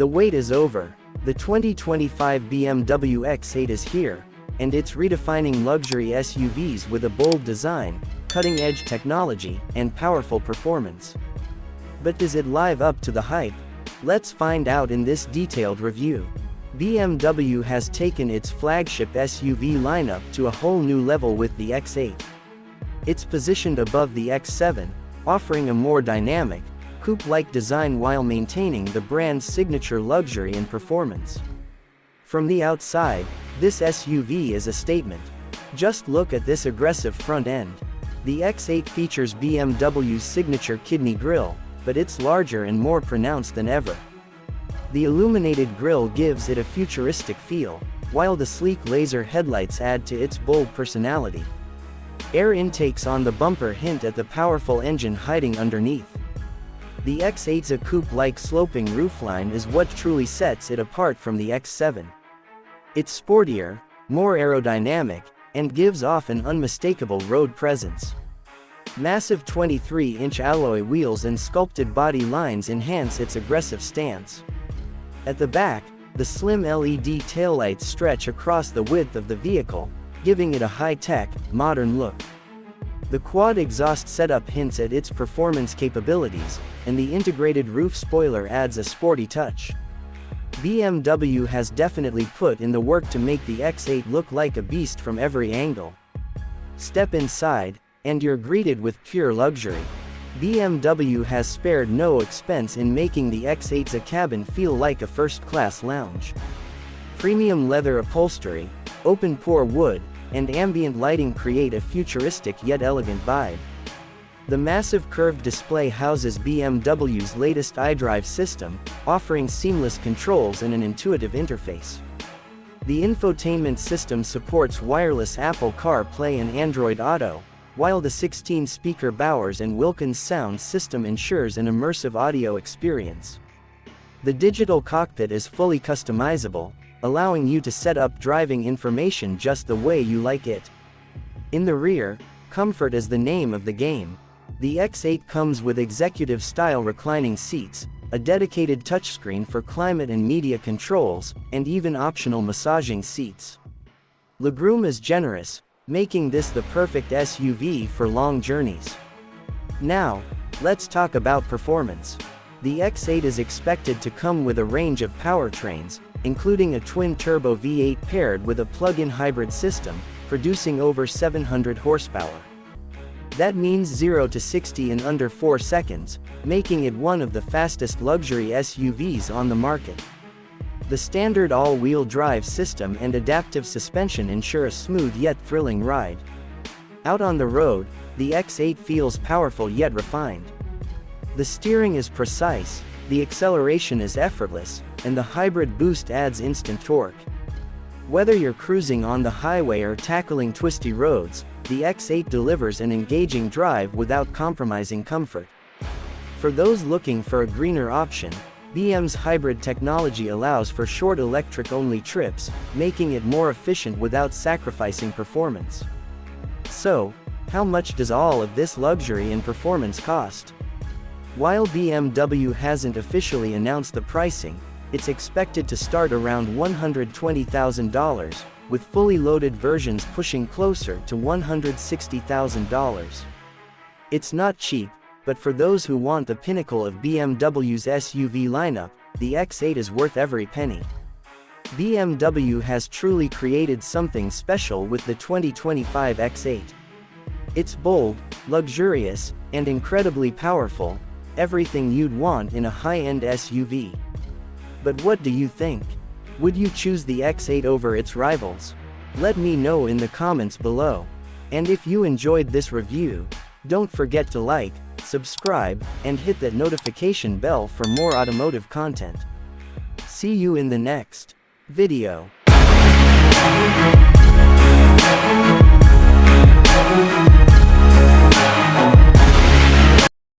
The wait is over. The 2025 BMW X8 is here, and it's redefining luxury SUVs with a bold design, cutting-edge technology, and powerful performance. But does it live up to the hype? Let's find out in this detailed review. BMW has taken its flagship SUV lineup to a whole new level with the X8. It's positioned above the X7, offering a more dynamic, coupe-like design while maintaining the brand's signature luxury and performance. From the outside, this SUV is a statement. Just look at this aggressive front end. The X8 features BMW's signature kidney grille, but it's larger and more pronounced than ever. The illuminated grille gives it a futuristic feel, while the sleek laser headlights add to its bold personality. Air intakes on the bumper hint at the powerful engine hiding underneath. The X8's coupe-like sloping roofline is what truly sets it apart from the X7. It's sportier, more aerodynamic, and gives off an unmistakable road presence. Massive 23-inch alloy wheels and sculpted body lines enhance its aggressive stance. At the back, the slim LED taillights stretch across the width of the vehicle, giving it a high-tech, modern look. The quad exhaust setup hints at its performance capabilities, and the integrated roof spoiler adds a sporty touch. BMW has definitely put in the work to make the X8 look like a beast from every angle. Step inside, and you're greeted with pure luxury. BMW has spared no expense in making the X8's cabin feel like a first-class lounge. Premium leather upholstery, open-pore wood, and ambient lighting create a futuristic yet elegant vibe. The massive curved display houses BMW's latest iDrive system, offering seamless controls and an intuitive interface. The infotainment system supports wireless Apple CarPlay and Android Auto, while the 16-speaker Bowers & Wilkins sound system ensures an immersive audio experience. The digital cockpit is fully customizable, allowing you to set up driving information just the way you like it. In the rear, comfort is the name of the game. The X8 comes with executive-style reclining seats, a dedicated touchscreen for climate and media controls, and even optional massaging seats. Legroom is generous, making this the perfect SUV for long journeys. Now, let's talk about performance. The X8 is expected to come with a range of powertrains, including a twin-turbo V8 paired with a plug-in hybrid system, producing over 700 horsepower. That means 0 to 60 in under 4 seconds, making it one of the fastest luxury SUVs on the market. The standard all-wheel drive system and adaptive suspension ensure a smooth yet thrilling ride. Out on the road, the X8 feels powerful yet refined. The steering is precise, the acceleration is effortless, and the hybrid boost adds instant torque. Whether you're cruising on the highway or tackling twisty roads, the X8 delivers an engaging drive without compromising comfort. For those looking for a greener option, BM's hybrid technology allows for short electric-only trips, making it more efficient without sacrificing performance. So, how much does all of this luxury and performance cost? While BMW hasn't officially announced the pricing, it's expected to start around $120,000, with fully loaded versions pushing closer to $160,000. It's not cheap, but for those who want the pinnacle of BMW's SUV lineup, the X8 is worth every penny. BMW has truly created something special with the 2025 X8. It's bold, luxurious, and incredibly powerful, everything you'd want in a high-end SUV. But what do you think? Would you choose the X8 over its rivals? Let me know in the comments below. And if you enjoyed this review, don't forget to like, subscribe, and hit that notification bell for more automotive content. See you in the next video.